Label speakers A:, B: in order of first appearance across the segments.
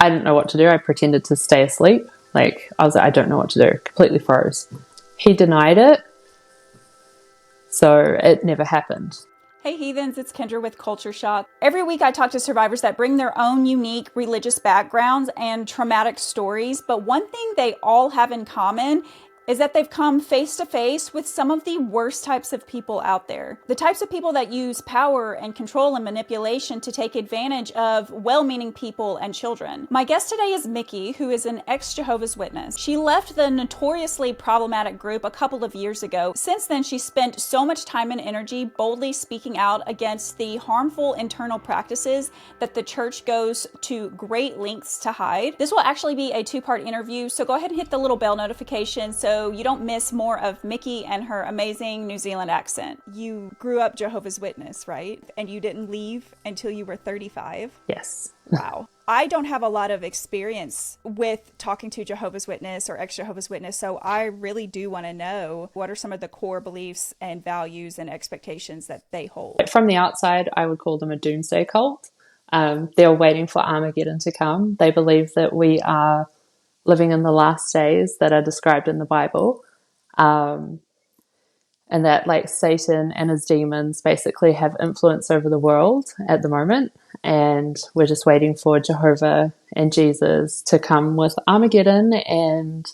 A: I didn't know what to do. I pretended to stay asleep. Like, I was like, I don't know what to do. Completely froze. He denied it. So it never happened.
B: Hey Heathens, it's Kendra with Culture Shock. Every week I talk to survivors that bring their own unique religious backgrounds and traumatic stories, but one thing they all have in common is that they've come face to face with some of the worst types of people out there. The types of people that use power and control and manipulation to take advantage of well-meaning people and children. My guest today is Micki, who is an ex-Jehovah's Witness. She left the notoriously problematic group a couple of years ago. Since then, she spent so much time and energy boldly speaking out against the harmful internal practices that the church goes to great lengths to hide. This will actually be a two-part interview, so go ahead and hit the little bell notification so you don't miss more of Micki and her amazing New Zealand accent. You grew up Jehovah's Witness, right? And you didn't leave until you were 35?
A: Yes.
B: Wow. I don't have a lot of experience with talking to Jehovah's Witness or ex-Jehovah's Witness, so I really do want to know what are some of the core beliefs and values and expectations that they hold.
A: From the outside, I would call them a Doomsday cult. They're waiting for Armageddon to come. They believe that we are living in the last days that are described in the Bible, and that like Satan and his demons basically have influence over the world at the moment, and we're just waiting for Jehovah and Jesus to come with Armageddon and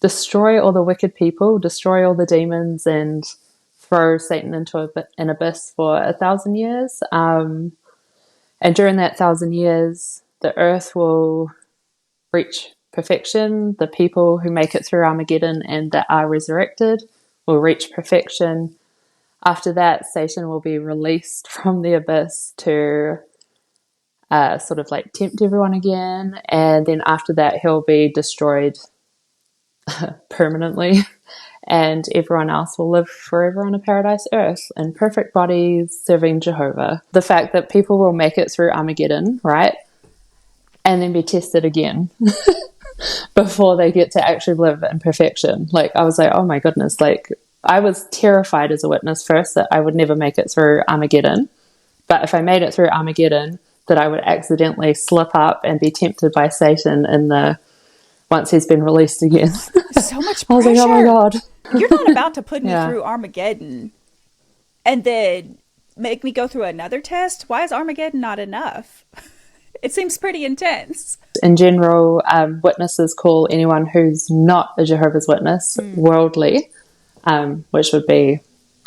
A: destroy all the wicked people, destroy all the demons, and throw Satan into an abyss for 1,000 years. And during that 1,000 years, the earth will reach perfection. The people who make it through Armageddon and that are resurrected will reach perfection. After that, Satan will be released from the abyss to sort of like tempt everyone again. And then after that, he'll be destroyed permanently. And everyone else will live forever on a paradise earth in perfect bodies serving Jehovah. The fact that people will make it through Armageddon, right? And then be tested again before they get to actually live in perfection. Like, I was like, oh my goodness, like, I was terrified as a witness first that I would never make it through Armageddon. But if I made it through Armageddon, that I would accidentally slip up and be tempted by Satan once he's been released again.
B: So much pressure.
A: I was like, oh my God.
B: You're not about to put me through Armageddon and then make me go through another test? Why is Armageddon not enough? It seems pretty intense.
A: In general, witnesses call anyone who's not a Jehovah's Witness worldly, which would be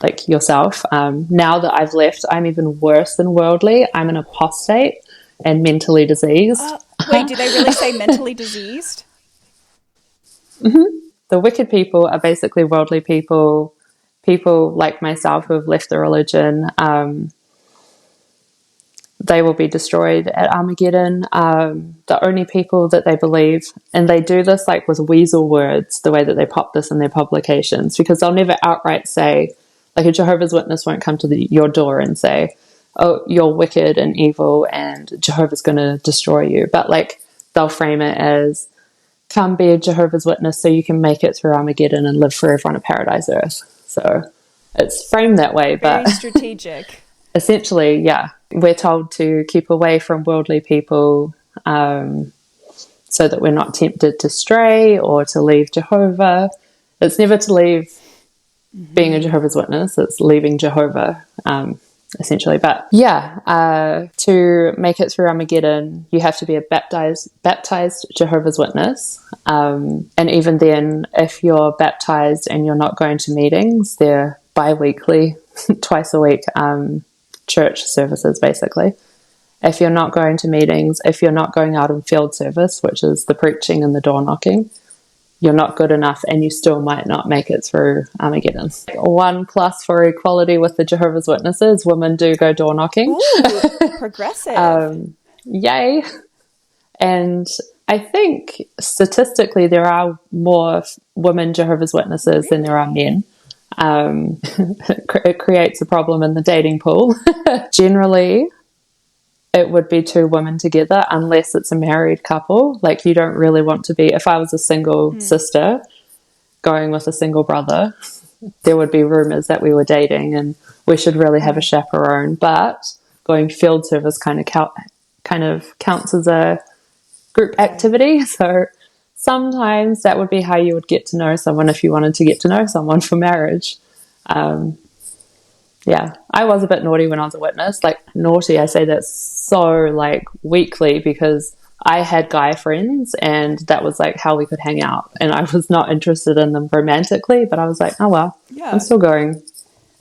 A: like yourself. Now that I've left, I'm even worse than worldly. I'm an apostate and mentally diseased.
B: Wait, do they really say mentally diseased?
A: Mm-hmm. The wicked people are basically worldly people like myself who have left the religion. They will be destroyed at Armageddon. The only people that they believe, and they do this like with weasel words, the way that they pop this in their publications, because they'll never outright say, like a Jehovah's Witness won't come to your door and say, oh, you're wicked and evil and Jehovah's going to destroy you. But like they'll frame it as, come be a Jehovah's Witness so you can make it through Armageddon and live forever on a paradise earth. So it's framed that way.
B: Very
A: but
B: strategic.
A: Essentially, yeah, we're told to keep away from worldly people so that we're not tempted to stray or to leave Jehovah. It's never to leave being a Jehovah's Witness. It's leaving Jehovah, essentially. But yeah, to make it through Armageddon, you have to be a baptized Jehovah's Witness. And even then, if you're baptized and you're not going to meetings, they're bi-weekly, twice a week, church services, basically. If you're not going to meetings, if you're not going out in field service, which is the preaching and the door knocking, you're not good enough and you still might not make it through Armageddon. 1+ for equality with the Jehovah's Witnesses, women do go door knocking.
B: Ooh, progressive.
A: Yay. And I think statistically there are more women Jehovah's Witnesses than there are men. It creates a problem in the dating pool. Generally, it would be 2 women together unless it's a married couple. Like, you don't really want to be, if I was a single sister going with a single brother, there would be rumors that we were dating and we should really have a chaperone. But going field service kind of counts as a group activity. So sometimes that would be how you would get to know someone if you wanted to get to know someone for marriage. Yeah, I was a bit naughty when I was a witness. Like, naughty, I say that so, like, weakly, because I had guy friends and that was, like, how we could hang out. And I was not interested in them romantically, but I was like, oh, well, I'm still doing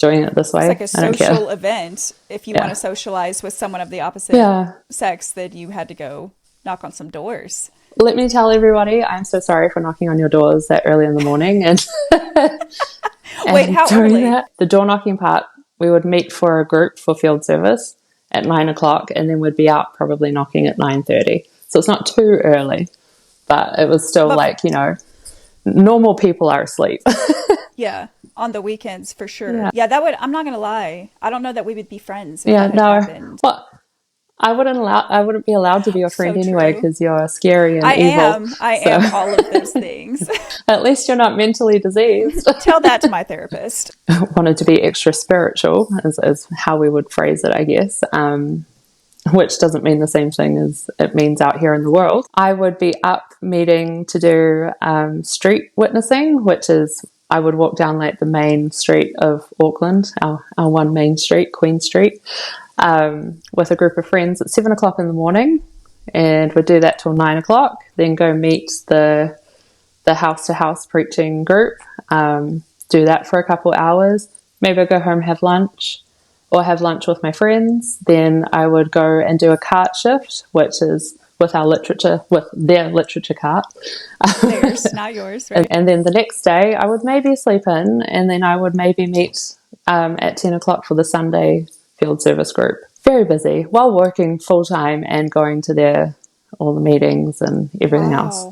A: it this way.
B: It's like a social event. If you want to socialize with someone of the opposite sex, then you had to go knock on some doors.
A: Let me tell everybody, I'm so sorry for knocking on your doors that early in the morning. And
B: wait, how early?
A: The door knocking part, we would meet for a group for field service at 9 o'clock, and then we'd be out probably knocking at 9:30. So it's not too early, but it was still normal people are asleep.
B: Yeah, on the weekends for sure. Yeah, that would. I'm not gonna lie. I don't know that we would be friends.
A: Well, I wouldn't be allowed to be your friend anyway, because you're scary and evil.
B: I am all of those things.
A: At least you're not mentally diseased.
B: Tell that to my therapist.
A: Wanted to be extra spiritual is how we would phrase it, I guess. Which doesn't mean the same thing as it means out here in the world. I would be up meeting to do street witnessing, which is I would walk down like the main street of Auckland, our one main street, Queen Street, with a group of friends at 7 o'clock in the morning, and we'd do that till 9 o'clock, then go meet the house-to-house preaching group, do that for a couple hours, maybe I'd go home, have lunch with my friends. Then I would go and do a cart shift, which is with their literature cart.
B: Theirs, not yours, right?
A: And then the next day I would maybe sleep in, and then I would maybe meet at 10 o'clock for the Sunday field service group. Very busy while working full-time and going to all the meetings and everything else.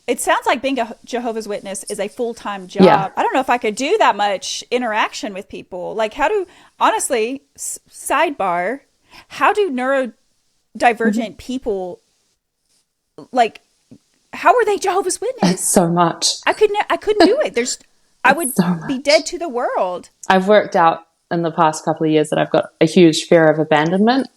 B: It sounds like being a Jehovah's Witness is a full-time job.
A: Yeah.
B: I don't know if I could do that much interaction with people. Like, honestly, sidebar, how do neurodivergent people, like, how are they Jehovah's Witness?
A: So much.
B: I couldn't do it. I would be dead to the world.
A: I've worked out in the past couple of years that I've got a huge fear of abandonment,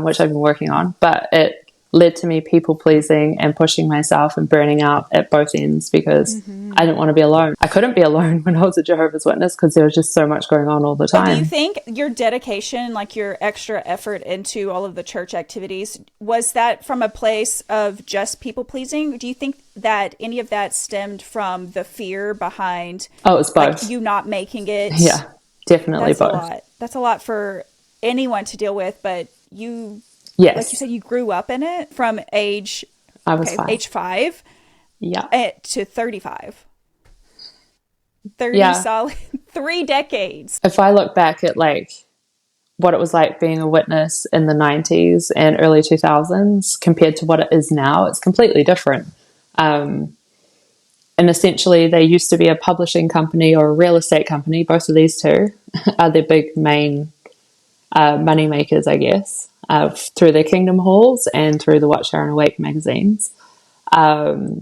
A: which I've been working on, but it led to me people pleasing and pushing myself and burning out at both ends, because I didn't want to be alone. I couldn't be alone when I was a Jehovah's Witness because there was just so much going on all the time.
B: But do you think your dedication, like your extra effort into all of the church activities, was that from a place of just people pleasing? Do you think that any of that stemmed from the fear behind
A: it was both.
B: Like, you not making it?
A: Yeah, definitely both.
B: That's a lot for anyone to deal with, but you...
A: Yes.
B: Like you said, you grew up in it from age 5. Yeah. To 35. 30 solid 3 decades.
A: If I look back at like what it was like being a witness in the 90s and early 2000s compared to what it is now, it's completely different. And essentially they used to be a publishing company or a real estate company. Both of these two are their big main money makers, I guess. Through their Kingdom Halls and through the Watchtower and Awake magazines. But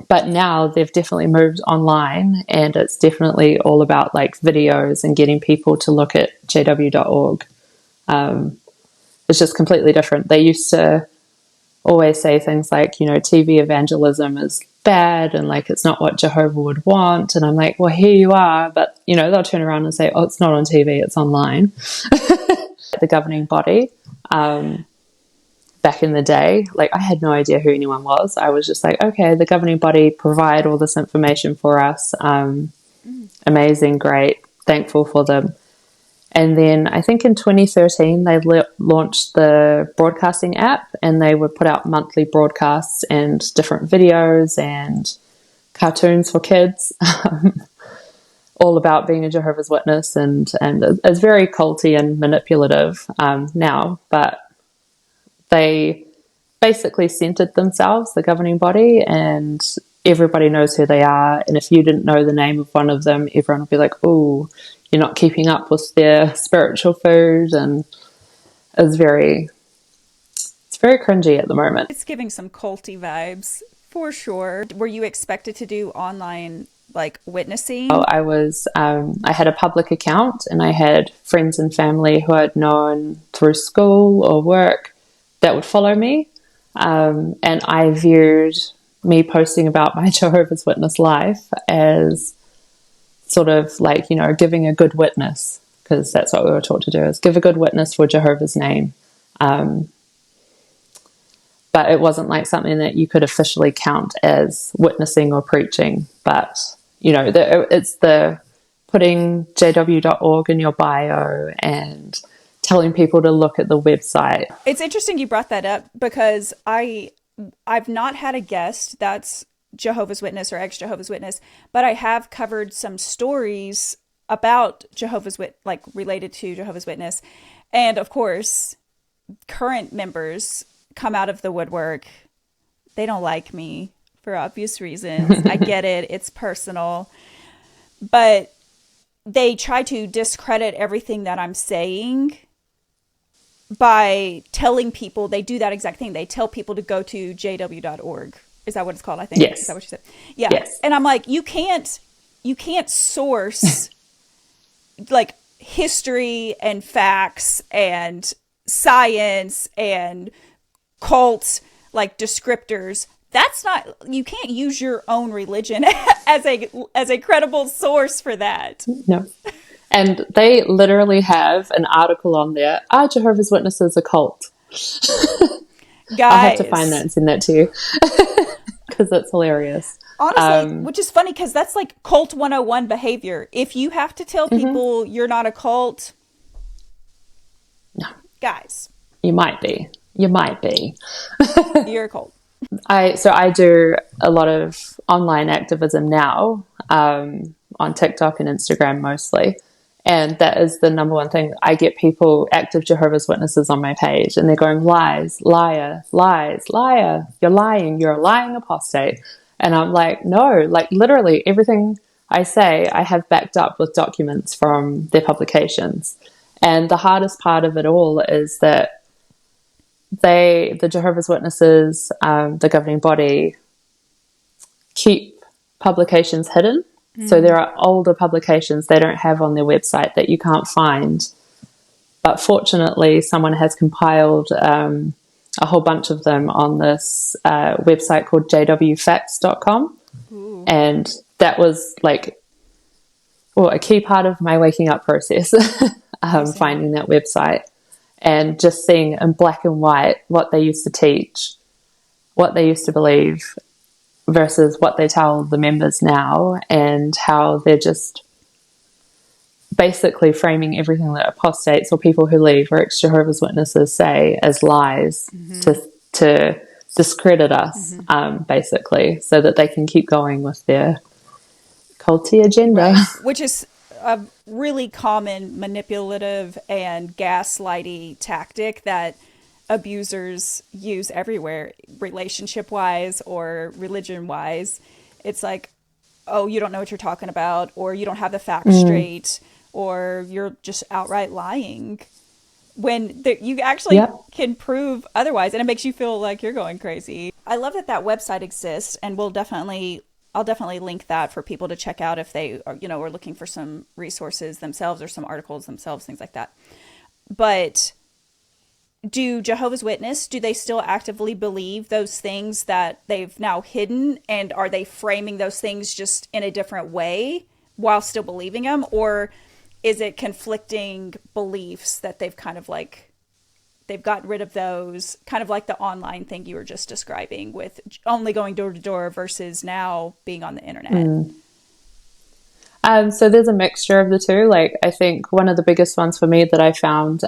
A: now they've definitely moved online, and it's definitely all about like videos and getting people to look at jw.org. It's just completely different. They used to always say things like, TV evangelism is bad and like it's not what Jehovah would want. And I'm like, well, here you are. But, they'll turn around and say, oh, it's not on TV, it's online. The governing body. Back in the day, like I had no idea who anyone was. I was just like, okay, the governing body provide all this information for us. Amazing, great, thankful for them. And then I think in 2013 they launched the broadcasting app, and they would put out monthly broadcasts and different videos and cartoons for kids. All about being a Jehovah's Witness, and it's very culty and manipulative now, but they basically centered themselves, the governing body, and everybody knows who they are. And if you didn't know the name of one of them, everyone would be like, oh, you're not keeping up with their spiritual food, and it's very cringy at the moment.
B: It's giving some culty vibes for sure. Were you expected to do online like witnessing?
A: I was, I had a public account, and I had friends and family who I'd known through school or work that would follow me. And I viewed me posting about my Jehovah's Witness life as sort of like, you know, giving a good witness, because that's what we were taught to do, is give a good witness for Jehovah's name. But it wasn't like something that you could officially count as witnessing or preaching. But, you know, it's the putting jw.org in your bio and telling people to look at the website.
B: It's interesting you brought that up, because I've not had a guest that's Jehovah's Witness or ex-Jehovah's Witness, but I have covered some stories about Jehovah's Witness, like related to Jehovah's Witness. And of course, current members come out of the woodwork. They don't like me for obvious reasons. I get it. It's personal. But they try to discredit everything that I'm saying by telling people, they do that exact thing. They tell people to go to jw.org. Is that what it's called? I think.
A: Yes.
B: Is that what you said? Yeah.
A: Yes.
B: And I'm like, you can't source like history and facts and science and cult like descriptors. That's not, you can't use your own religion as a credible source for that.
A: No. And they literally have an article on there, Are Jehovah's Witnesses a cult?
B: Guys,
A: I'll have to find that and send that to you, because it's hilarious.
B: Honestly, which is funny, because that's like cult 101 behavior. If you have to tell people you're not a cult,
A: no,
B: guys,
A: you might be. You're
B: a cult.
A: I do a lot of online activism now, on TikTok and Instagram mostly. And that is the number one thing. I get people, active Jehovah's Witnesses on my page, and they're going, lies, liar, lies, liar. You're a lying apostate. And I'm like, no, like literally everything I say, I have backed up with documents from their publications. And the hardest part of it all is that the Jehovah's Witnesses, the governing body, keep publications hidden. So there are older publications they don't have on their website that you can't find. But fortunately, someone has compiled a whole bunch of them on this website called jwfacts.com.
B: Ooh.
A: And that was like a key part of my waking up process, finding that website and just seeing in black and white what they used to teach, what they used to believe, versus what they tell the members now, and how they're just basically framing everything that apostates or people who leave or ex-Jehovah's Witnesses say as lies to discredit us, basically, so that they can keep going with their culty agenda.
B: Right. Which is a really common manipulative and gaslighty tactic that abusers use everywhere, relationship wise or religion wise. It's like, oh, you don't know what you're talking about, or you don't have the facts straight, or you're just outright lying, when you actually can prove otherwise, and it makes you feel like you're going crazy. I love that website exists, and I'll definitely link that for people to check out if they are, are looking for some resources themselves or some articles themselves, things like that. But do Jehovah's Witness, do they still actively believe those things that they've now hidden? And are they framing those things just in a different way while still believing them? Or is it conflicting beliefs that they've kind of like, they've gotten rid of those, kind of like the online thing you were just describing with only going door to door versus now being on the internet?
A: So there's a mixture of the two. Like, I think one of the biggest ones for me that I found,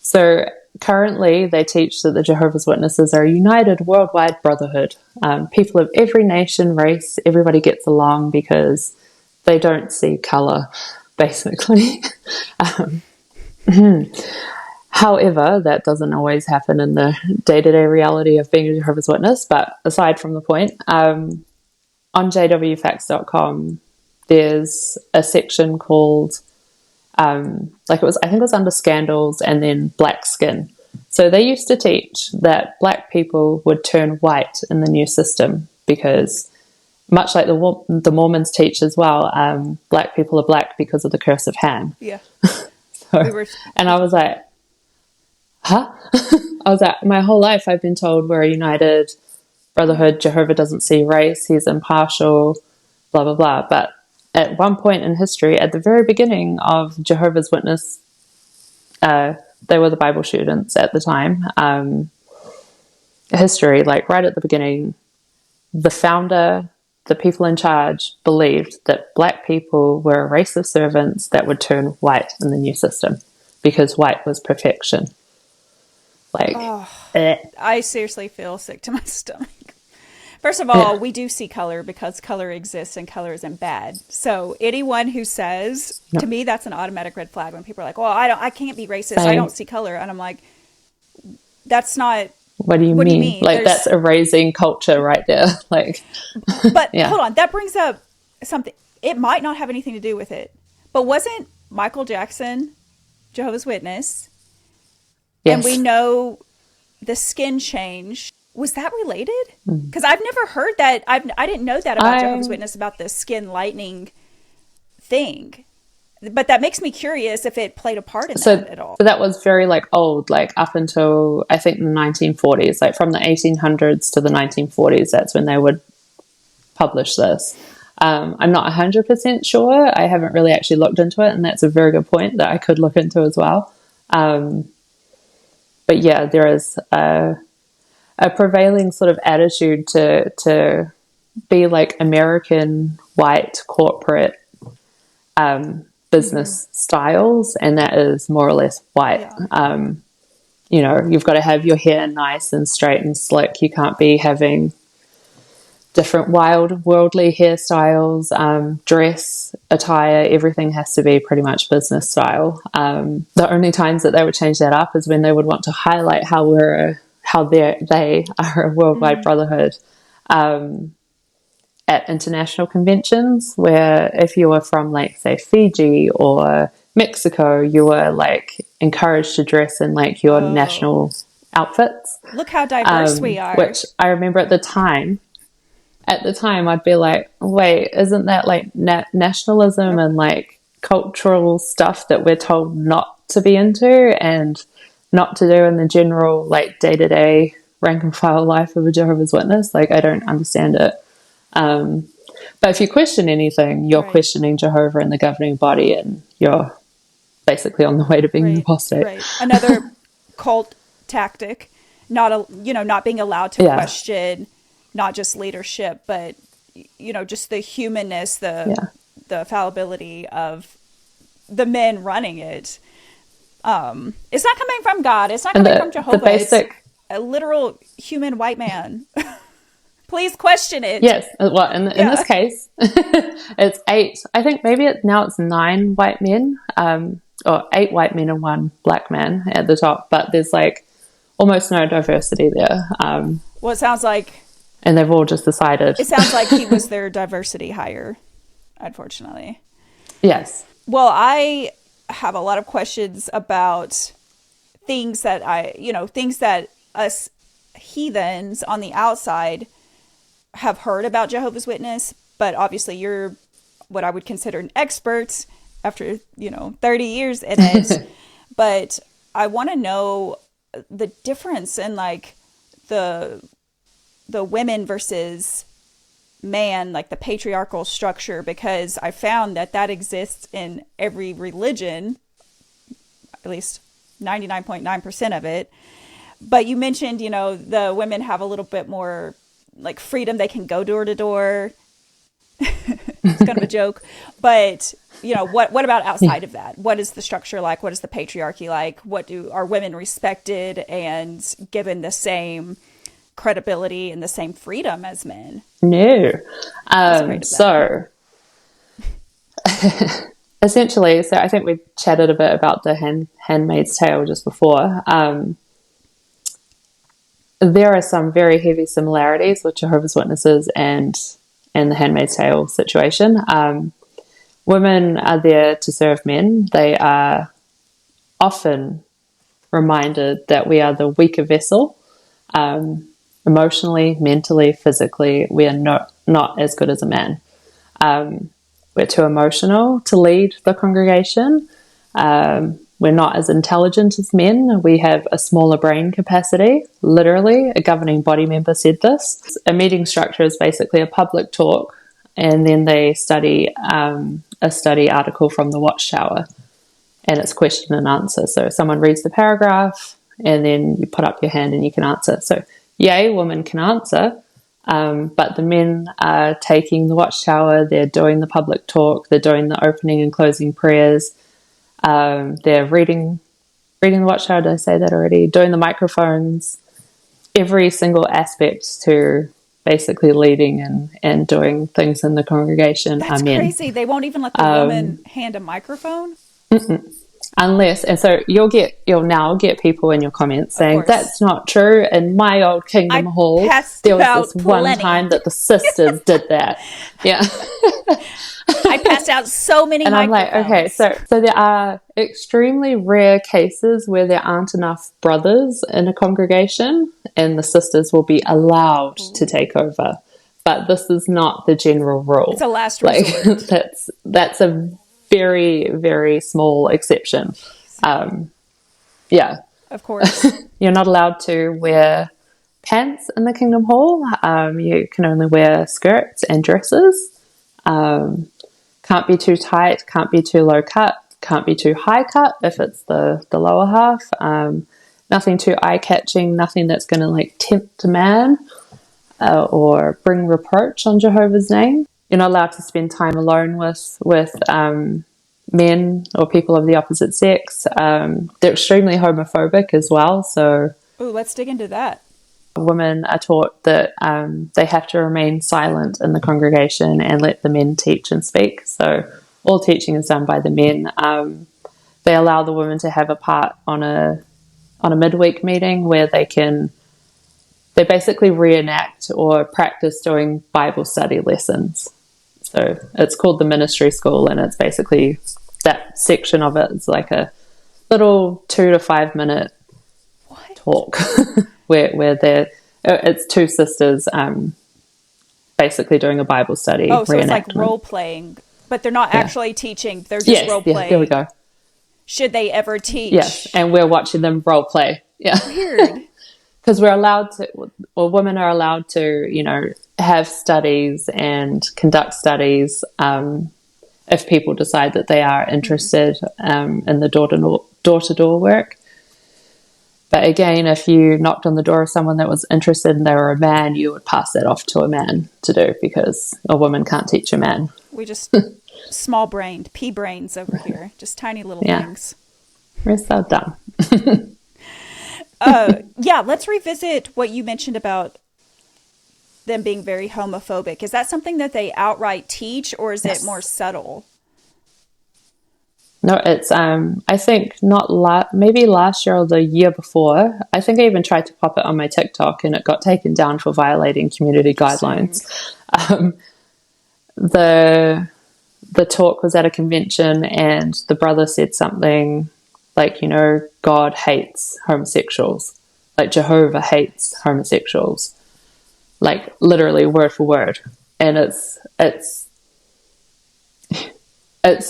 A: so currently they teach that the Jehovah's Witnesses are a united worldwide brotherhood. People of every nation, race, everybody gets along because they don't see color, basically. However, that doesn't always happen in the day-to-day reality of being a Jehovah's Witness. But aside from the point, on jwfacts.com, there's a section called, I think it was under scandals and then black skin. So they used to teach that black people would turn white in the new system because, much like the Mormons teach as well, black people are black because of the curse of Ham.
B: Yeah.
A: And I was like, huh? I was like, my whole life I've been told we're a united brotherhood. Jehovah doesn't see race. He's impartial, blah, blah, blah. But at one point in history, at the very beginning of Jehovah's Witness, they were the Bible students at the time. History, like right at the beginning, the founder, the people in charge believed that black people were a race of servants that would turn white in the new system because white was perfection. Like,
B: I seriously feel sick to my stomach. First of all, we do see color because color exists and color isn't bad. So anyone who says, to me, that's an automatic red flag when people are like, well, I can't be racist. I don't see color. And I'm like, that's not.
A: What do you mean? Like, that's erasing culture right there. Like,
B: but hold on, that brings up something. It might not have anything to do with it, but wasn't Michael Jackson Jehovah's Witness? Yes. And we know the skin change. Was that related? Because I've never heard that. I didn't know that about Jehovah's Witness, about the skin lightening thing. But that makes me curious if it played a part in that at all.
A: So that was very like old, like up until I think the 1940s, like from the 1800s to the 1940s. That's when they would publish this. I'm not 100% sure. I haven't really actually looked into it, and that's a very good point that I could look into as well. But yeah, there is a prevailing sort of attitude to be like American white corporate business styles, and that is more or less white. You know, you've got to have your hair nice and straight and slick. You can't be having different wild worldly hairstyles, dress, attire, everything has to be pretty much business style. The only times that they would change that up is when they would want to highlight how they are a worldwide brotherhood. At international conventions, where if you were from, like, say, Fiji or Mexico, you were like encouraged to dress in like your national outfits.
B: Look how diverse we are.
A: Which I remember at the time I'd be like, wait, isn't that like nationalism and like cultural stuff that we're told not to be into and not to do in the general like day-to-day rank and file life of a Jehovah's Witness? Like, I don't understand it. But if you question anything, you're questioning Jehovah and the governing body, and you're basically on the way to being an apostate.
B: Right. Another cult tactic, not being allowed to question not just leadership, but just the humanness, the fallibility of the men running it. It's not coming from God. It's not coming from Jehovah. It's a literal human white man. Please question it.
A: Yes. Well, in this case, it's 8. I think maybe now it's 9 white men, or 8 white men and 1 black man at the top. But there's like almost no diversity there.
B: Well, it sounds like...
A: And they've all just decided...
B: It sounds like he was their diversity hire, unfortunately.
A: Yes.
B: Well, I have a lot of questions about things that us heathens on the outside have heard about Jehovah's Witness, but obviously you're what I would consider an expert after 30 years in it. But I want to know the difference in like the women versus man, like the patriarchal structure, because I found that exists in every religion, at least 99.9% of it. But you mentioned the women have a little bit more like freedom. They can go door to door. It's kind of a joke, but what about outside of that? What is the structure like? What is the patriarchy like? Are women respected and given the same credibility and the same freedom as men?
A: No. So essentially, I think we chatted a bit about the Handmaid's Tale just before. There are some very heavy similarities with Jehovah's Witnesses and the Handmaid's Tale situation. Women are there to serve men. They are often reminded that we are the weaker vessel. Emotionally, mentally, physically, we are not as good as a man. We're too emotional to lead the congregation. we're not as intelligent as men. We have a smaller brain capacity. Literally, a governing body member said this. A meeting structure is basically a public talk, and then they study a study article from the Watchtower, and it's question and answer. So someone reads the paragraph, and then you put up your hand and you can answer. So, yay, women can answer. But the men are taking the Watchtower, they're doing the public talk, they're doing the opening and closing prayers, they're reading the Watchtower, did I say that already? Doing the microphones, every single aspect to basically leading and doing things in the congregation are men.
B: That's crazy. They won't even let the woman hand a microphone?
A: Unless, and so you'll now get people in your comments saying that's not true. In my old Kingdom Hall, there was this one time that the sisters did that. Yeah.
B: I passed out so many
A: and
B: microphones.
A: I'm like, okay, so there are extremely rare cases where there aren't enough brothers in a congregation and the sisters will be allowed to take over. But this is not the general rule.
B: It's a last resort.
A: That's a very, very small exception. Yeah.
B: Of course.
A: You're not allowed to wear pants in the Kingdom Hall. You can only wear skirts and dresses. Can't be too tight, can't be too low cut, can't be too high cut if it's the lower half. Nothing too eye-catching, nothing that's going to tempt a man or bring reproach on Jehovah's name. You're not allowed to spend time alone with men or people of the opposite sex. They're extremely homophobic as well. So,
B: let's dig into that.
A: Women are taught that they have to remain silent in the congregation and let the men teach and speak. So all teaching is done by the men. They allow the women to have a part on a midweek meeting where they basically reenact or practice doing Bible study lessons. So it's called the ministry school, and it's basically that section of it is like a little 2 to 5 minute talk where it's two sisters basically doing a Bible study.
B: Oh, so it's like role playing, but they're not actually teaching. They're just role playing.
A: Yeah, there we go.
B: Should they ever teach?
A: Yes, and we're watching them role play. Yeah.
B: Weird.
A: Because we're allowed to, or women are allowed to, have studies and conduct studies if people decide that they are interested in the door-to-door work. But again, if you knocked on the door of someone that was interested and they were a man, you would pass that off to a man to do because a woman can't teach a man.
B: We just small-brained, pea brains over here, just tiny little things.
A: We're so dumb.
B: Let's revisit what you mentioned about them being very homophobic. Is that something that they outright teach, or is it more subtle?
A: No, it's I think maybe last year or the year before. I think I even tried to pop it on my TikTok and it got taken down for violating community guidelines. The talk was at a convention and the brother said something like, God hates homosexuals. Like Jehovah hates homosexuals. Like literally word for word. And it's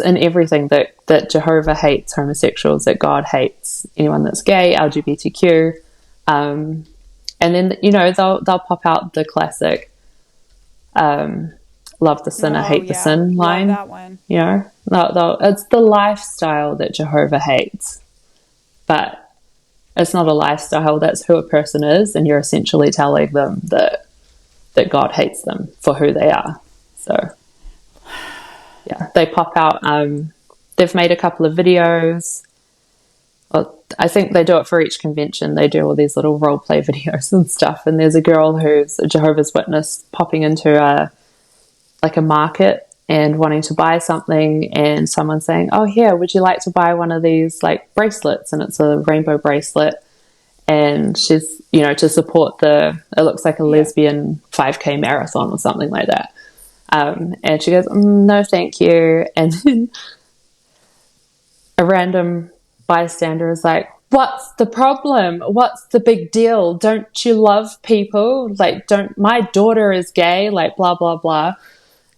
A: in everything that Jehovah hates homosexuals, that God hates anyone that's gay, LGBTQ. And then, they'll pop out the classic love the sinner, hate the sin line.
B: Love that one.
A: It's the lifestyle that Jehovah hates. But it's not a lifestyle, that's who a person is, and you're essentially telling them that God hates them for who they are. So they pop out. They've made a couple of videos. Well, I think they do it for each convention. They do all these little role play videos and stuff. And there's a girl who's a Jehovah's Witness popping into a market and wanting to buy something, and someone saying, "Oh, here, would you like to buy one of these bracelets?" And it's a rainbow bracelet. And she's, to support it looks like a lesbian 5K marathon or something like that. And she goes, "No, thank you." And then a random bystander is like, "What's the problem? What's the big deal? Don't you love people? My daughter is gay, blah, blah, blah."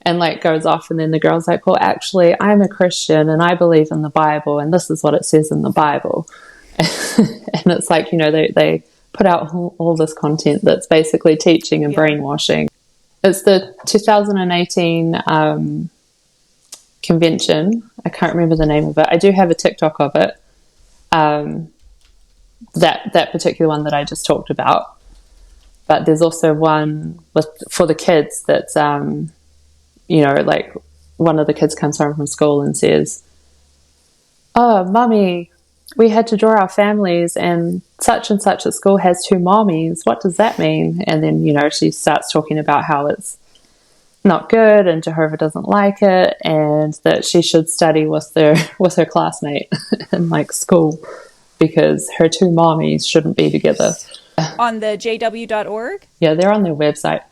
A: and like goes off, and then the girl's like, well, actually, I'm a Christian and I believe in the Bible and this is what it says in the Bible. And it's like, you know, they put out all this content that's basically teaching and brainwashing. It's the 2018 convention. I can't remember the name of it. I do have a TikTok of it. That particular one that I just talked about. But there's also one for the kids that's, you know, like one of the kids comes home from school and says, oh, Mummy, we had to draw our families and such at school has 2 mommies. What does that mean? And then, you know, she starts talking about how it's not good and Jehovah doesn't like it and that she should study with her classmate in like school because her 2 mommies shouldn't be together.
B: On the jw.org?
A: Yeah, they're on their website.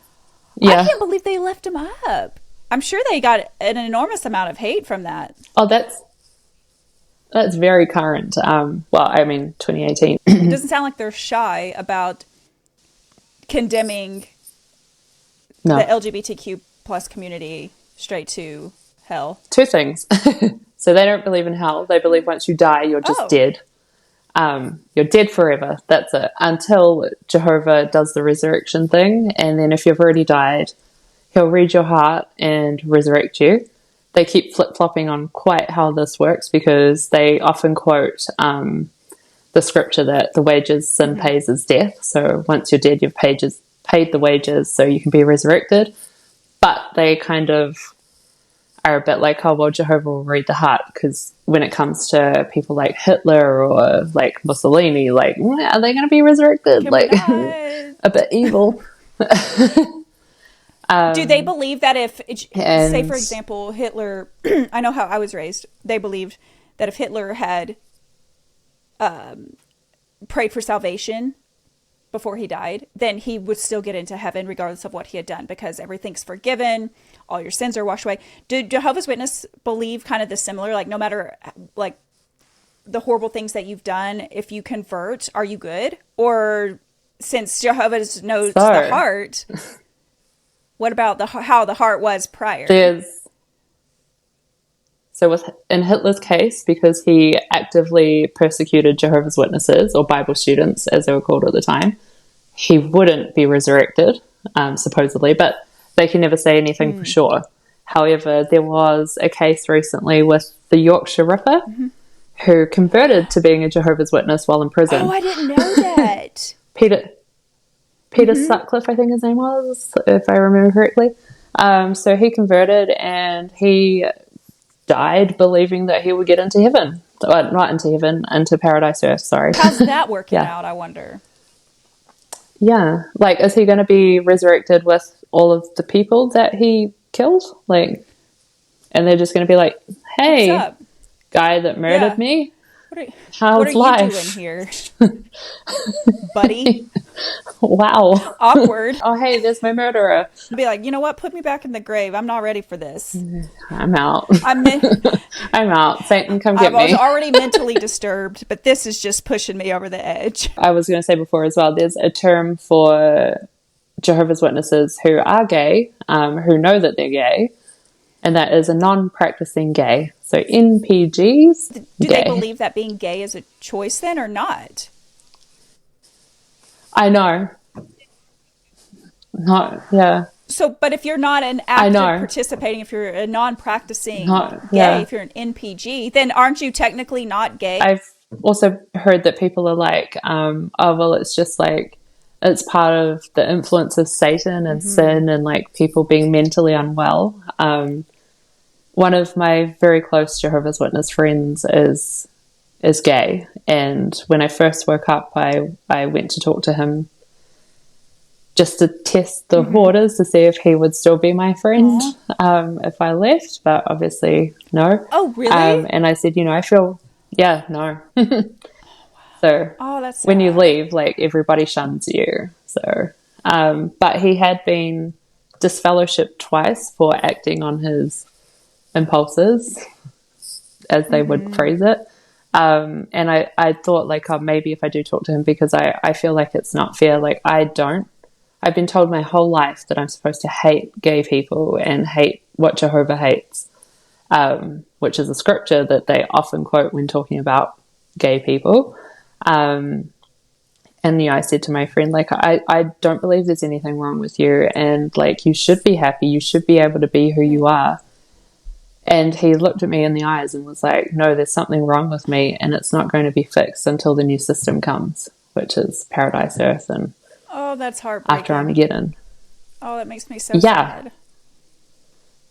A: Yeah.
B: I can't believe they left them up. I'm sure they got an enormous amount of hate from that.
A: Oh, that's very current. Well, I mean, 2018.
B: It doesn't sound like they're shy about condemning the LGBTQ plus community straight to hell. 2 things.
A: So they don't believe in hell. They believe once you die, you're just dead. You're dead forever. That's it. Until Jehovah does the resurrection thing. And then if you've already died, he'll read your heart and resurrect you. They keep flip-flopping on quite how this works because they often quote the scripture that the wages sin pays is death. So once you're dead, you've paid the wages so you can be resurrected. But they kind of are a bit like, oh, well, Jehovah will read the heart, because when it comes to people like Hitler or like Mussolini, like, are they going to be resurrected? Like, a bit evil.
B: Do they believe that if, say, for example, Hitler, I know how I was raised, they believed that if Hitler had prayed for salvation before he died, then he would still get into heaven regardless of what he had done because everything's forgiven, all your sins are washed away. Do Jehovah's Witness believe kind of the similar, like no matter like the horrible things that you've done, if you convert, are you good? Or since Jehovah's knows the heart, what about how the heart was prior?
A: In Hitler's case, because he actively persecuted Jehovah's Witnesses, or Bible students, as they were called at the time, he wouldn't be resurrected, supposedly, but they can never say anything for sure. However, there was a case recently with the Yorkshire Ripper, who converted to being a Jehovah's Witness while in prison.
B: Oh, I didn't know that.
A: Peter Sutcliffe, I think his name was, if I remember correctly. So he converted and he died believing that he would get into heaven. Not into heaven, into paradise earth, sorry.
B: How's that working out, I wonder?
A: Yeah. Like, is he going to be resurrected with all of the people that he killed? Like, and they're just going to be like, hey, guy that murdered me, how's life?
B: What are you doing here, buddy?
A: Wow.
B: Awkward.
A: Oh, hey, there's my murderer.
B: Be like, you know what? Put me back in the grave. I'm not ready for this.
A: I'm out.
B: I'm
A: out. Satan, come get me.
B: I was already mentally disturbed, but this is just pushing me over the edge.
A: I was going to say before as well, there's a term for Jehovah's Witnesses who are gay, who know that they're gay, and that is a non-practicing gay. So NPGs.
B: Do they believe that being gay is a choice then or not?
A: I know.
B: So, but if you're not an active participating, if you're a non-practicing gay, if you're an NPG, then aren't you technically not gay?
A: I've also heard that people are like, oh, well, it's just like, it's part of the influence of Satan and sin and like people being mentally unwell. One of my very close Jehovah's Witness friends is gay, and when I first woke up, I went to talk to him just to test the waters to see if he would still be my friend if I left, but obviously no.
B: Oh, really?
A: And I said, I feel, no. So
B: that's
A: when you leave, like, everybody shuns you. So, but he had been disfellowshipped twice for acting on his impulses, as they would phrase it. And I thought, like, maybe if I do talk to him, because I feel like it's not fair. Like, I've been told my whole life that I'm supposed to hate gay people and hate what Jehovah hates, which is a scripture that they often quote when talking about gay people. And, I said to my friend, like, I don't believe there's anything wrong with you. And, like, you should be happy. You should be able to be who you are. And he looked at me in the eyes and was like, no, there's something wrong with me. And it's not going to be fixed until the new system comes, which is Paradise Earth and
B: Oh, that's heartbreaking.
A: after Armageddon.
B: Oh, that makes me so sad.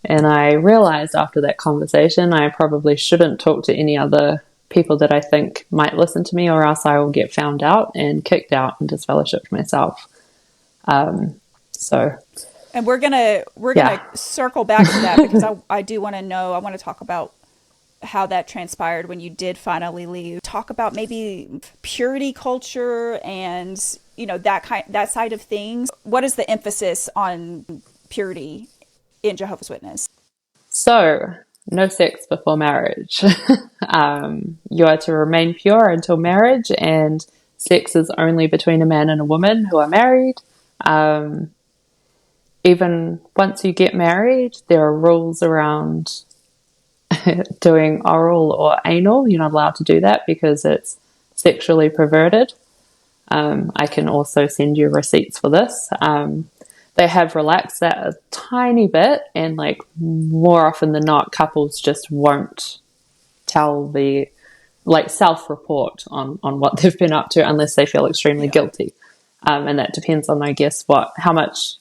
A: And I realized after that conversation, I probably shouldn't talk to any other people that I think might listen to me, or else I will get found out and kicked out and disfellowshipped myself.
B: And we're gonna circle back to that because I do want to know. I want to talk about how that transpired when you did finally leave. Talk about maybe purity culture and that side of things. What is the emphasis on purity in Jehovah's Witness?
A: So, no sex before marriage. You are to remain pure until marriage, and sex is only between a man and a woman who are married. Even once you get married, there are rules around doing oral or anal. You're not allowed to do that because it's sexually perverted. I can also send you receipts for this. They have relaxed that a tiny bit, and like more often than not, couples just won't tell self-report on what they've been up to unless they feel extremely guilty. And that depends on, I guess, how much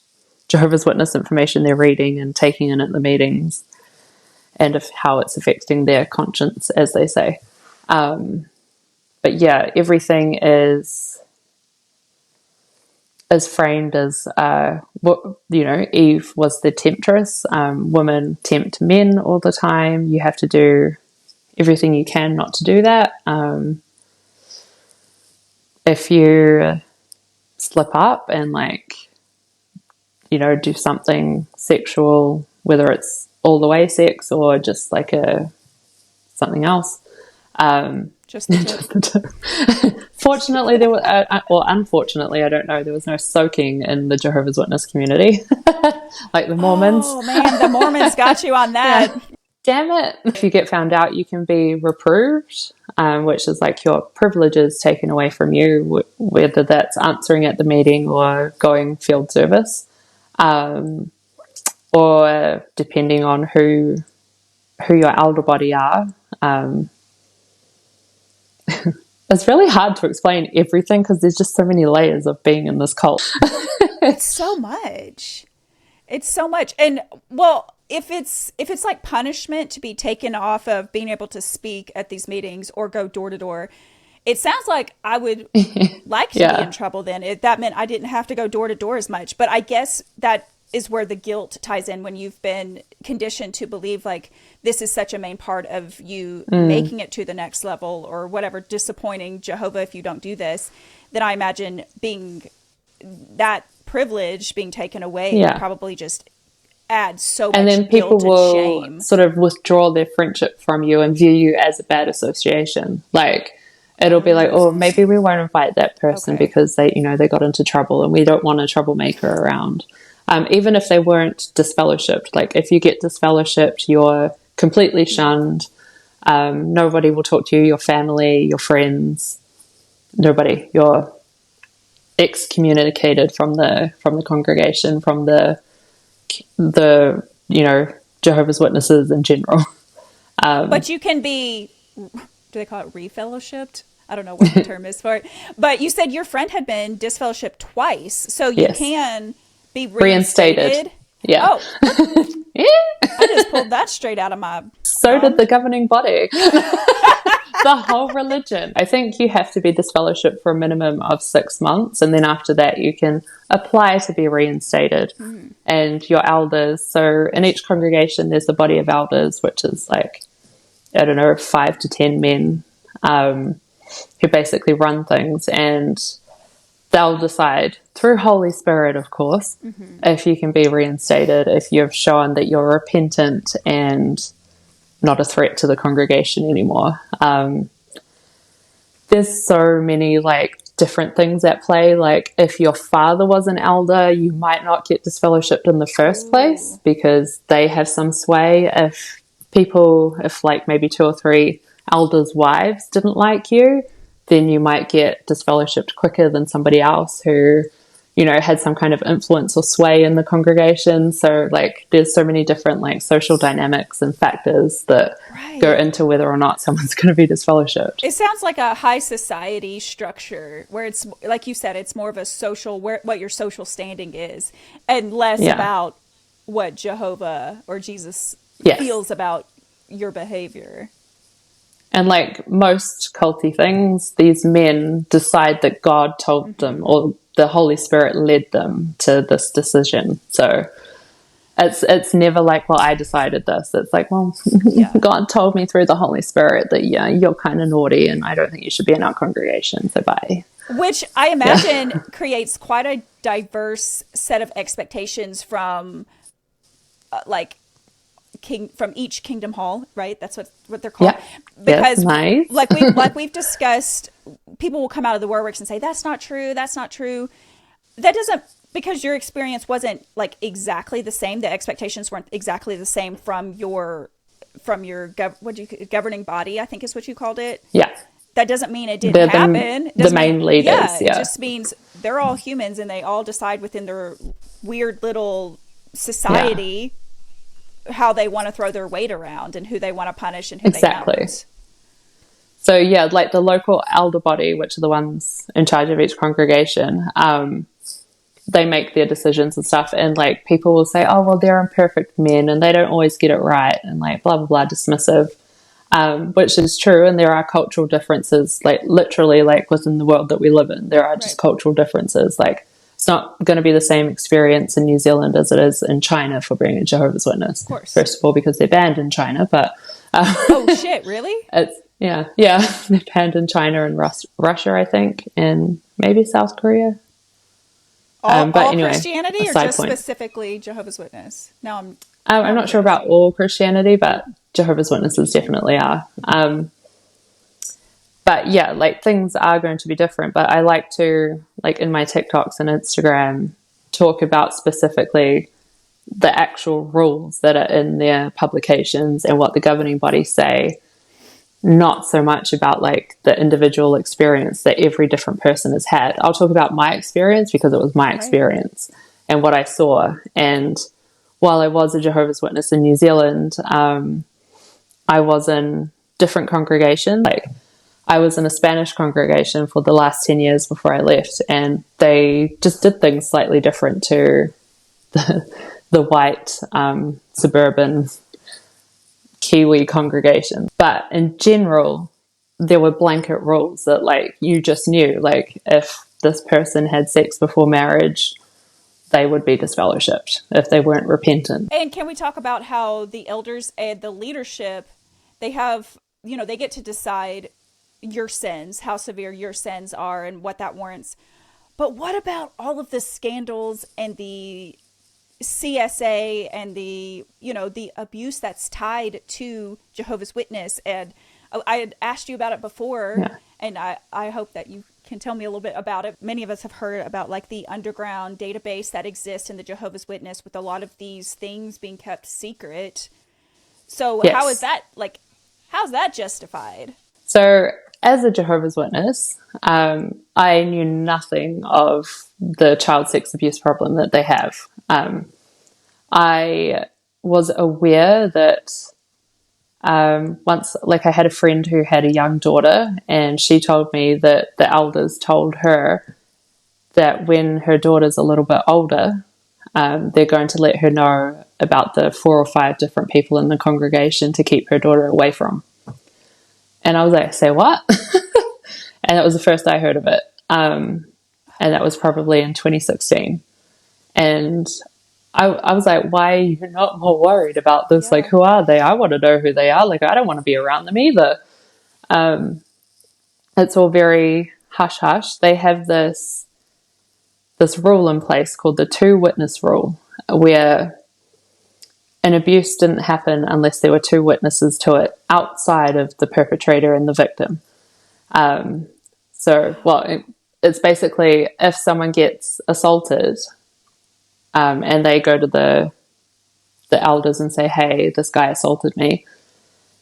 A: Jehovah's Witness information they're reading and taking in at the meetings, and how it's affecting their conscience, as they say. But yeah, everything is framed as, Eve was the temptress. Women tempt men all the time. You have to do everything you can not to do that. If you slip up and do something sexual, whether it's all the way sex or just like something else,
B: just the tip.
A: Fortunately, there was, or unfortunately, I don't know, there was no soaking in the Jehovah's Witness community, like the Mormons.
B: Oh man, the Mormons got you on that.
A: Yeah. Damn it. If you get found out, you can be reproved, which is like your privileges taken away from you, whether that's answering at the meeting or going field service, or depending on who your elder body are. It's really hard to explain everything because there's just so many layers of being in this cult.
B: It's so much. And well, if it's like punishment to be taken off of being able to speak at these meetings or go door to door, it sounds like I would like to be in trouble then. That meant I didn't have to go door to door as much. But I guess that is where the guilt ties in when you've been conditioned to believe like this is such a main part of you making it to the next level or whatever, disappointing Jehovah if you don't do this. Then I imagine being that privilege being taken away would probably just add so much guilt and shame. And then people will
A: sort of withdraw their friendship from you and view you as a bad association. Like, it'll be like, oh, maybe we won't invite that person because they got into trouble and we don't want a troublemaker around. Even if they weren't disfellowshipped, like if you get disfellowshipped, you're completely shunned. Nobody will talk to you, your family, your friends, nobody. You're excommunicated from the congregation, from the Jehovah's Witnesses in general.
B: But you can be, do they call it refellowshipped? I don't know what the term is for it. But you said your friend had been disfellowshipped twice, so you can be reinstated.
A: Yeah.
B: Oh, I just pulled that straight out of my.
A: So did the governing body. The whole religion. I think you have to be disfellowshipped for a minimum of 6 months, and then after that you can apply to be reinstated. And your elders, so in each congregation there's a body of elders, which is like, I don't know, 5 to 10 men who basically run things, and they'll decide through Holy Spirit, of course, if you can be reinstated, if you've shown that you're repentant and not a threat to the congregation anymore. There's so many different things at play. Like if your father was an elder, you might not get disfellowshipped in the first place because they have some sway. If like maybe 2 or 3 elders' wives didn't like you, then you might get disfellowshipped quicker than somebody else who, you know, had some kind of influence or sway in the congregation. So like there's so many different like social dynamics and factors that go into whether or not someone's going to be disfellowshipped.
B: It sounds like a high society structure where it's, like you said, it's more of a social, what your social standing is, and less about what Jehovah or Jesus feels about your behavior.
A: And like most culty things, these men decide that God told them, or the Holy Spirit led them to this decision. So it's never like, well, I decided this. It's like, well, God told me through the Holy Spirit that, you're kind of naughty and I don't think you should be in our congregation. So bye.
B: Which I imagine creates quite a diverse set of expectations from from each kingdom hall, right? That's what they're called. Because
A: nice.
B: like we've discussed, people will come out of the works and say, that's not true. That doesn't, because your experience wasn't like exactly the same. The expectations weren't exactly the same from your governing body, I think is what you called it.
A: Yeah.
B: That doesn't mean it didn't happen.
A: The main leaders.
B: It just means they're all humans and they all decide within their weird little society how they want to throw their weight around and who they want to punish and who they don't.
A: So like the local elder body, which are the ones in charge of each congregation, they make their decisions and stuff, and like people will say, oh well, they're imperfect men and they don't always get it right, and like blah blah blah, dismissive, which is true. And there are cultural differences, like literally like within the world that we live in, there are just cultural differences. Like it's not going to be the same experience in New Zealand as it is in China for being a Jehovah's Witness. Of course. First of all, because they're banned in China, but
B: oh shit, really?
A: It's they're banned in China and Russia, I think, and maybe South Korea.
B: But anyway, Christianity or just specifically Jehovah's Witness? No,
A: I'm not sure about all Christianity, but Jehovah's Witnesses definitely are. But yeah, like things are going to be different. But I like to, like in my TikToks and Instagram, talk about specifically the actual rules that are in their publications and what the governing bodies say. Not so much about like the individual experience that every different person has had. I'll talk about my experience because it was my experience and what I saw. And while I was a Jehovah's Witness in New Zealand, I was in different congregations. Like I was in a Spanish congregation for the last 10 years before I left, and they just did things slightly different to the white suburban Kiwi congregation. But in general, there were blanket rules that like you just knew, like if this person had sex before marriage, they would be disfellowshipped if they weren't repentant.
B: And can we talk about how the elders and the leadership, they have, they get to decide your sins, how severe your sins are and what that warrants. But what about all of the scandals and the CSA and the abuse that's tied to Jehovah's Witness? And I had asked you about it before, and I hope that you can tell me a little bit about it. Many of us have heard about like the underground database that exists in the Jehovah's Witness with a lot of these things being kept secret. So how's that justified?
A: So as a Jehovah's Witness, I knew nothing of the child sex abuse problem that they have. I was aware that once, like I had a friend who had a young daughter, and she told me that the elders told her that when her daughter's a little bit older, they're going to let her know about the 4 or 5 different people in the congregation to keep her daughter away from. And I was like, say what? And that was the first I heard of it. And that was probably in 2016. And I was like, why are you not more worried about this? Yeah. Like, who are they? I want to know who they are. Like, I don't want to be around them either. It's all very hush-hush. They have this rule in place called the 2-witness rule, where an abuse didn't happen unless there were 2 witnesses to it outside of the perpetrator and the victim. it's basically if someone gets assaulted, and they go to the elders and say, hey, this guy assaulted me,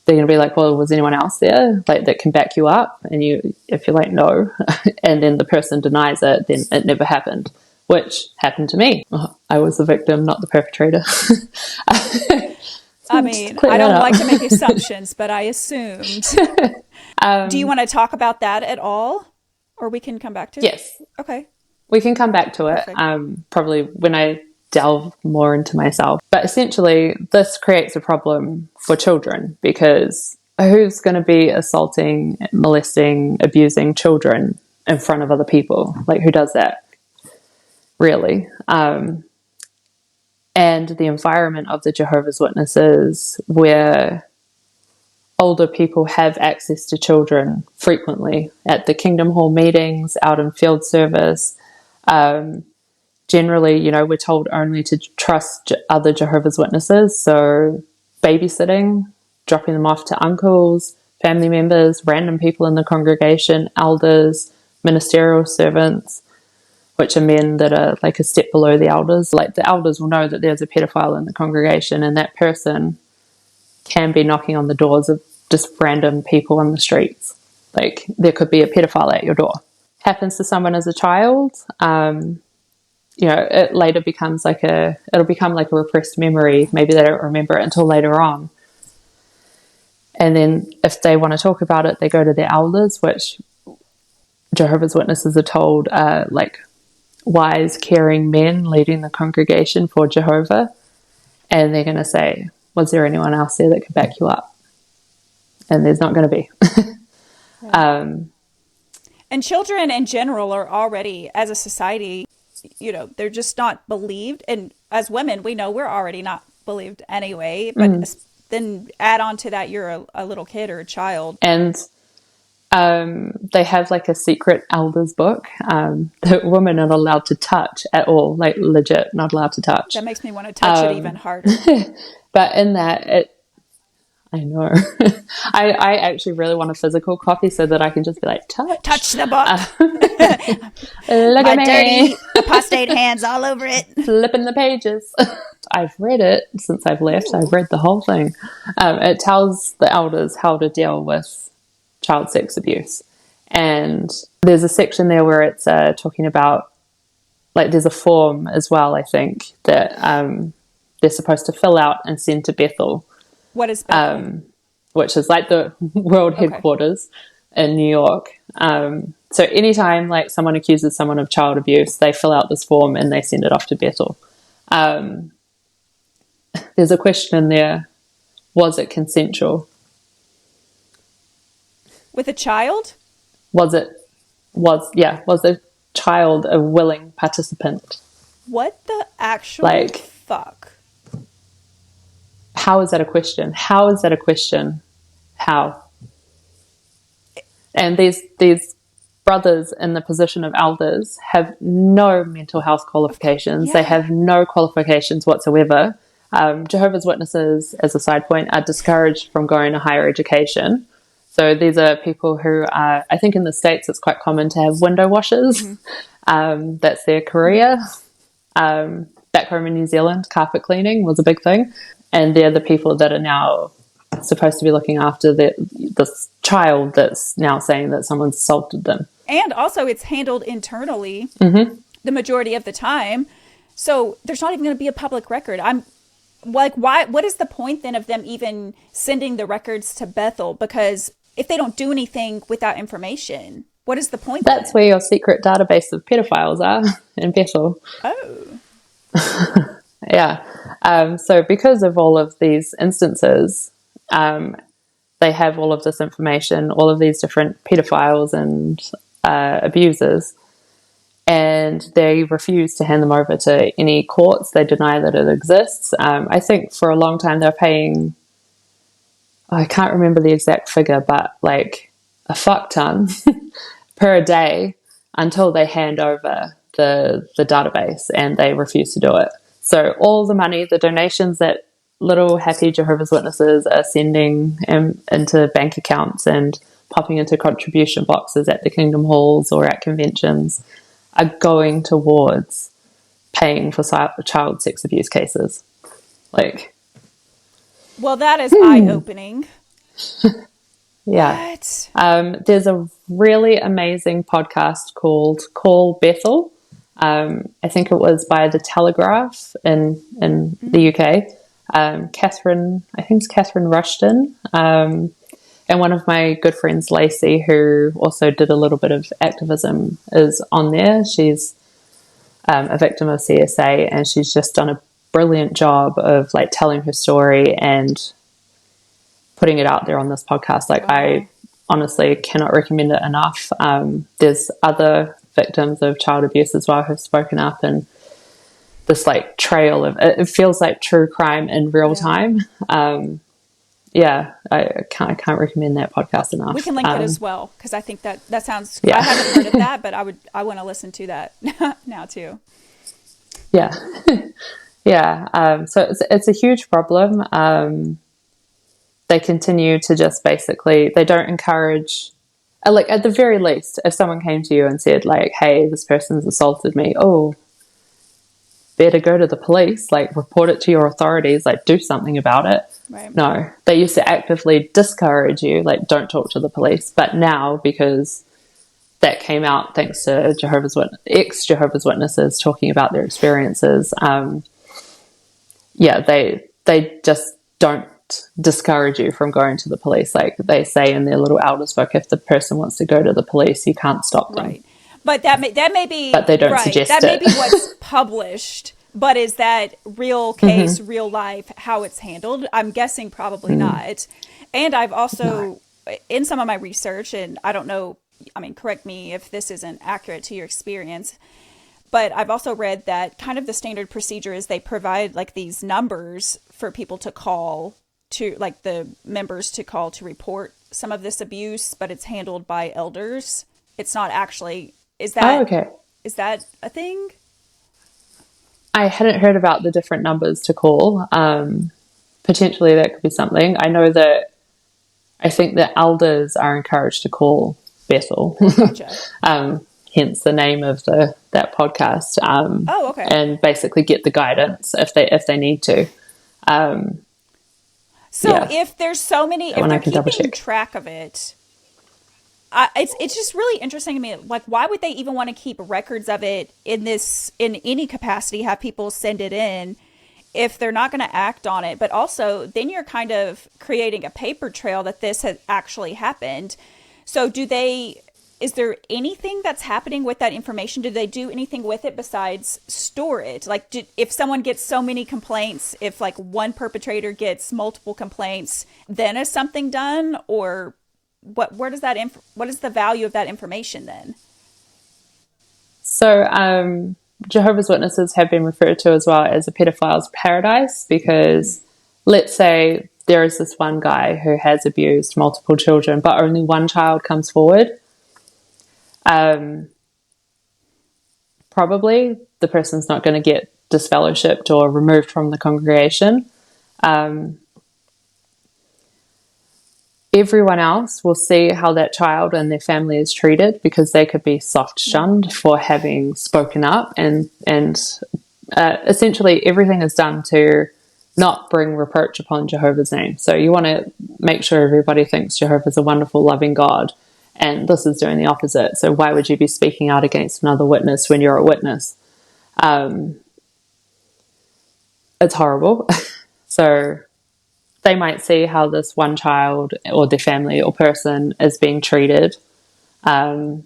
A: they're going to be like, well, was anyone else there like that can back you up? And if you're like, no, and then the person denies it, then it never happened, which happened to me. I was the victim, not the perpetrator.
B: I mean, I don't like to make assumptions, but I assumed. Do you want to talk about that at all? Or we can come back to it?
A: Yes.
B: Okay.
A: We can come back to it, probably when I delve more into myself. But essentially, this creates a problem for children, because who's going to be assaulting, molesting, abusing children in front of other people? Like, who does that? Really? And the environment of the Jehovah's Witnesses, where older people have access to children frequently at the Kingdom Hall meetings, out in field service. Generally, we're told only to trust other Jehovah's Witnesses. So babysitting, dropping them off to uncles, family members, random people in the congregation, elders, ministerial servants, which are men that are like a step below the elders. Like, the elders will know that there's a pedophile in the congregation, and that person can be knocking on the doors of just random people on the streets. Like, there could be a pedophile at your door. Happens to someone as a child, it later becomes it'll become like a repressed memory. Maybe they don't remember it until later on. And then if they want to talk about it, they go to their elders, which Jehovah's Witnesses are told are like wise, caring men leading the congregation for Jehovah. And they're going to say, was there anyone else there that could back you up? And there's not going to be.
B: Right. And children in general are already, as a society, they're just not believed. And as women, we know we're already not believed anyway. But then add on to that, you're a little kid or a child.
A: And they have like a secret elders book that women are not allowed to touch at all. Like, legit, not allowed to touch.
B: That makes me want to touch it even harder.
A: But in that, I know. I actually really want a physical copy so that I can just be like, touch
B: the book.
A: Look
B: My
A: at me.
B: dirty apostate hands all over it.
A: Flipping the pages. I've read it since I've left. I've read the whole thing. It tells the elders how to deal with child sex abuse. And there's a section there where it's talking about, like, there's a form as well, I think, that they're supposed to fill out and send to Bethel.
B: What is Bethel?
A: Which is like the world headquarters in New York. So anytime like someone accuses someone of child abuse, they fill out this form and they send it off to Bethel. There's a question in there: was it consensual?
B: With a child?
A: Was the child a willing participant?
B: What the actual fuck?
A: How is that a question? How is that a question? How? And these brothers in the position of elders have no mental health qualifications. Yeah. They have no qualifications whatsoever. Jehovah's Witnesses, as a side point, are discouraged from going to higher education. So these are people who are, I think in the States it's quite common to have window washers. Mm-hmm. That's their career. Back home in New Zealand, carpet cleaning was a big thing. And they're the people that are now supposed to be looking after this child that's now saying that someone's assaulted them.
B: And also it's handled internally the majority of the time. So there's not even going to be a public record. I'm like, why? What is the point then of them even sending the records to Bethel? Because if they don't do anything without information, what is the point?
A: That's where your secret database of pedophiles are, in Bethel.
B: Oh.
A: Yeah. So because of all of these instances, they have all of this information, all of these different pedophiles and abusers, and they refuse to hand them over to any courts. They deny that it exists. I think for a long time they're paying, I can't remember the exact figure, but like a fuck ton per day until they hand over the database, and they refuse to do it. So all the money, the donations that little happy Jehovah's Witnesses are sending into bank accounts and popping into contribution boxes at the Kingdom Halls or at conventions are going towards paying for child sex abuse cases. Like,
B: well, that is eye-opening.
A: yeah.
B: What?
A: There's a really amazing podcast called Call Bethel. I think it was by The Telegraph in the UK. Catherine Rushton, and one of my good friends, Lacey, who also did a little bit of activism, is on there. She's a victim of CSA, and she's just done a brilliant job of like telling her story and putting it out there on this podcast. Like, wow. I honestly cannot recommend it enough. There's other victims of child abuse as well who've spoken up, and this like trail of it feels like true crime in real time. I can't recommend that podcast enough.
B: We can link it as well, because I think that sounds. Yeah. I haven't heard of that, but I want to listen to that now too.
A: Yeah, yeah. So it's a huge problem. They continue to just basically, they don't encourage, like at the very least, if someone came to you and said like, hey, this person's assaulted me, oh, better go to the police, like report it to your authorities, like do something about it. Right. No, they used to actively discourage you, like don't talk to the police. But now, because that came out thanks to ex-Jehovah's Witnesses talking about their experiences, they just don't discourage you from going to the police. Like they say in their little elders book, if the person wants to go to the police, you can't stop them.
B: Right. But that may be,
A: but they don't suggest
B: that
A: it.
B: may be what's published. But is that real case, real life, how it's handled? I'm guessing probably not. And I've also, in some of my research, and I don't know, I mean, correct me if this isn't accurate to your experience, but I've also read that kind of the standard procedure is they provide like these numbers for people to call to, like the members to call to report some of this abuse, but it's handled by elders. It's not actually, is that a thing?
A: I hadn't heard about the different numbers to call. Potentially that could be something. I know that I think the elders are encouraged to call Bethel.
B: Gotcha.
A: Hence the name of that podcast.
B: Okay.
A: And basically get the guidance if they need to.
B: If there's so many, if they're keeping track of it, it's just really interesting to me. Like, why would they even want to keep records of it in any capacity, have people send it in if they're not going to act on it? But also, then you're kind of creating a paper trail that this has actually happened. So is there anything that's happening with that information? Do they do anything with it besides store it? Like, if someone gets so many complaints, if like one perpetrator gets multiple complaints, then is something done? Or what is the value of that information then?
A: So Jehovah's Witnesses have been referred to as well as a pedophile's paradise, because let's say there is this one guy who has abused multiple children, but only one child comes forward. Probably the person's not going to get disfellowshipped or removed from the congregation. Everyone else will see how that child and their family is treated, because they could be soft shunned for having spoken up, and essentially everything is done to not bring reproach upon Jehovah's name. So you want to make sure everybody thinks Jehovah's a wonderful, loving God, and this is doing the opposite. So why would you be speaking out against another witness when you're a witness? It's horrible. So they might see how this one child or their family or person is being treated, and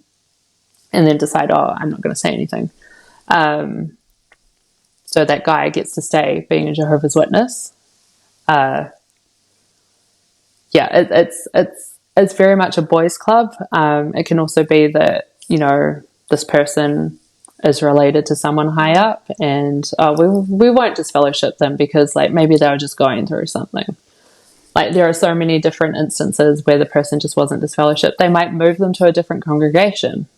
A: then decide, oh, I'm not going to say anything. So that guy gets to stay being a Jehovah's Witness. It's very much a boys' club. It can also be that, this person is related to someone high up, and we won't disfellowship them because maybe they were just going through something. There are so many different instances where the person just wasn't disfellowshipped. They might move them to a different congregation.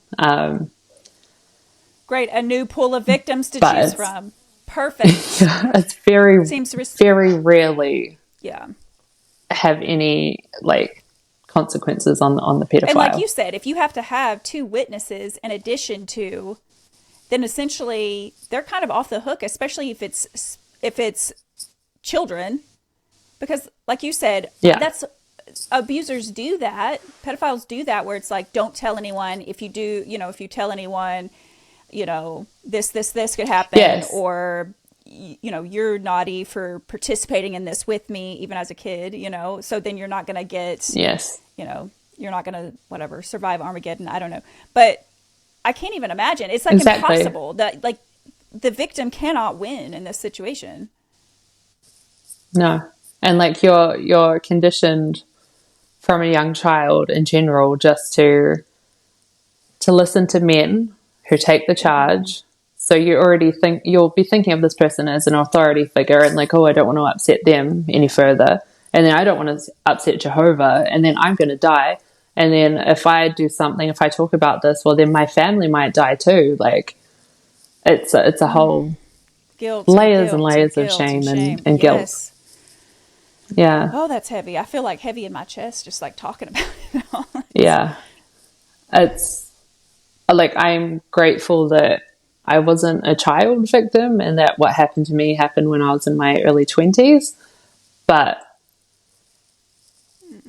B: Great, a new pool of victims to choose from. Perfect.
A: Yeah, it's very rarely have any consequences on the pedophile.
B: And like you said, if you have to have 2 witnesses in addition to, then essentially they're kind of off the hook, especially if it's children, because like you said, that's abusers do that, pedophiles do that, where it's like, don't tell anyone. If you do, if you tell anyone, this could happen, or you're naughty for participating in this with me, even as a kid, so then you're not going to get, you're not going to, survive Armageddon. I don't know. But I can't even imagine. It's like impossible that like the victim cannot win in this situation.
A: No. And like you're conditioned from a young child in general just to listen to men who take the charge. So you already you'll be thinking of this person as an authority figure, and like, oh, I don't want to upset them any further. And then I don't want to upset Jehovah, and then I'm going to die. And then if I do something, if I talk about this, well, then my family might die too. Like it's a whole layers and layers of shame and guilt.
B: Yes.
A: Yeah.
B: Oh, that's heavy. I feel like heavy in my chest just like talking about it.
A: Yeah. It's like, I'm grateful that I wasn't a child victim and that what happened to me happened when I was in my early 20s. But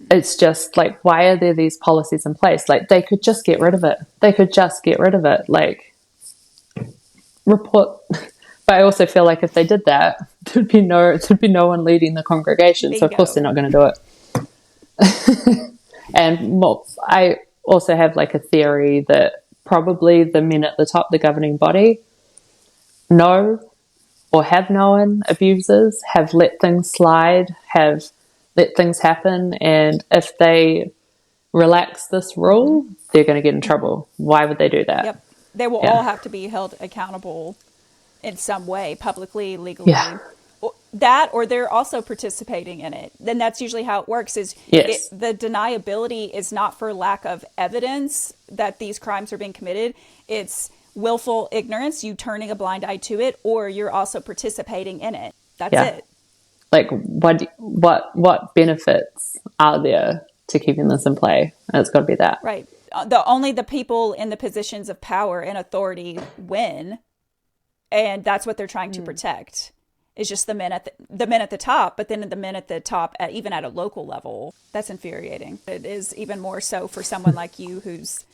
A: it's just like, why are there these policies in place? Like, they could just get rid of it. Like, report. But I also feel like if they did that, there'd be no one leading the congregation. Bingo. So of course they're not going to do it. And I also have like a theory that probably the men at the top, the governing body, know or have known abusers, have let things slide, have let things happen, and if they relax this rule, they're going to get in trouble. Why would they do that?
B: Yep. They will all have to be held accountable in some way, publicly, legally. Yeah. That, or they're also participating in it. Then that's usually how it works, is the deniability is not for lack of evidence that these crimes are being committed. It's willful ignorance, you turning a blind eye to it, or you're also participating in it. That's it.
A: Like, what benefits are there to keeping this in play? And it's got to be that.
B: Right. Only the people in the positions of power and authority win. And that's what they're trying to protect. Is just the men at the top, but then the men at the top, even at a local level, that's infuriating. It is even more so for someone like you who's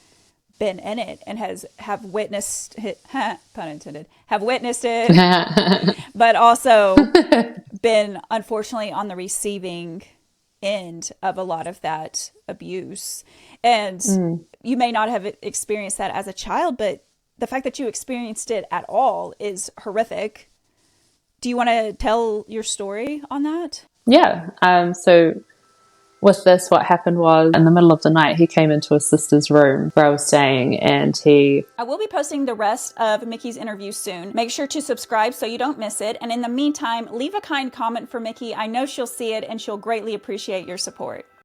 B: been in it and have witnessed it, pun intended, have witnessed it, but also been unfortunately on the receiving end of a lot of that abuse. And you may not have experienced that as a child, but the fact that you experienced it at all is horrific. Do you want to tell your story on that?
A: Yeah. So with this, what happened was, in the middle of the night, he came into his sister's room where I was staying, and I
B: will be posting the rest of Micki's interview soon. Make sure to subscribe so you don't miss it. And in the meantime, leave a kind comment for Micki. I know she'll see it and she'll greatly appreciate your support.